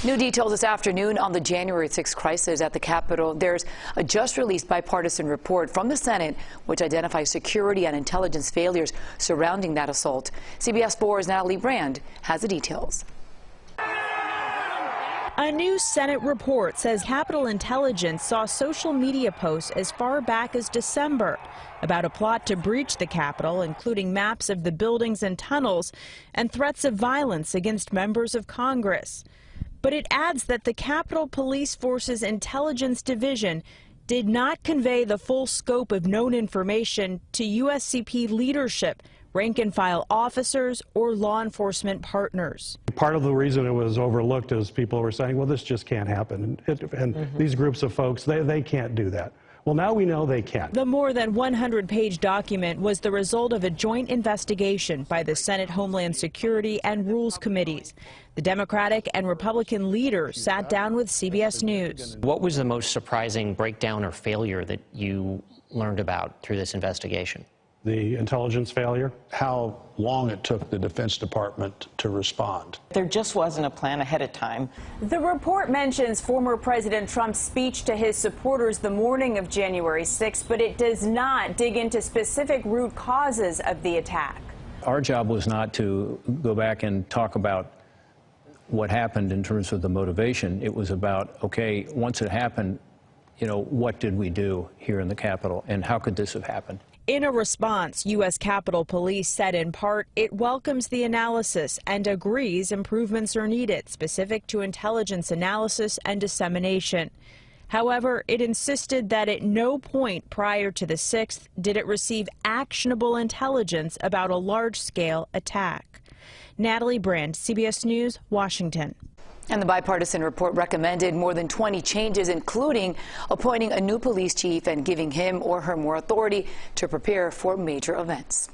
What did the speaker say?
New details this afternoon on the January 6th crisis at the Capitol. There's a just-released bipartisan report from the Senate which identifies security and intelligence failures surrounding that assault. CBS 4's Natalie Brand has the details. A new Senate report says Capitol Intelligence saw social media posts as far back as December about a plot to breach the Capitol, including maps of the buildings and tunnels and threats of violence against members of Congress. But it adds that the Capitol Police Force's Intelligence Division did not convey the full scope of known information to USCP leadership, rank-and-file officers, or law enforcement partners. Part of the reason it was overlooked is people were saying, well, this just can't happen. These groups of folks, they can't do that. Well, now we know they can. The more than 100-page document was the result of a joint investigation by the Senate Homeland Security and Rules Committees. The Democratic and Republican leaders sat down with CBS News. What was the most surprising breakdown or failure that you learned about through this investigation? The intelligence failure. How long it took the Defense Department to respond. There just wasn't a plan ahead of time. The report mentions former President Trump's speech to his supporters the morning of January 6th, but it does not dig into specific root causes of the attack. Our job was not to go back and talk about what happened in terms of the motivation. It was about, okay, once it happened, what did we do here in the Capitol, and how could this have happened? In a response, U.S. Capitol Police said in part it welcomes the analysis and agrees improvements are needed specific to intelligence analysis and dissemination. However, it insisted that at no point prior to the 6th did it receive actionable intelligence about a large-scale attack. Natalie Brand, CBS News, Washington. And the bipartisan report recommended more than 20 changes, including appointing a new police chief and giving him or her more authority to prepare for major events.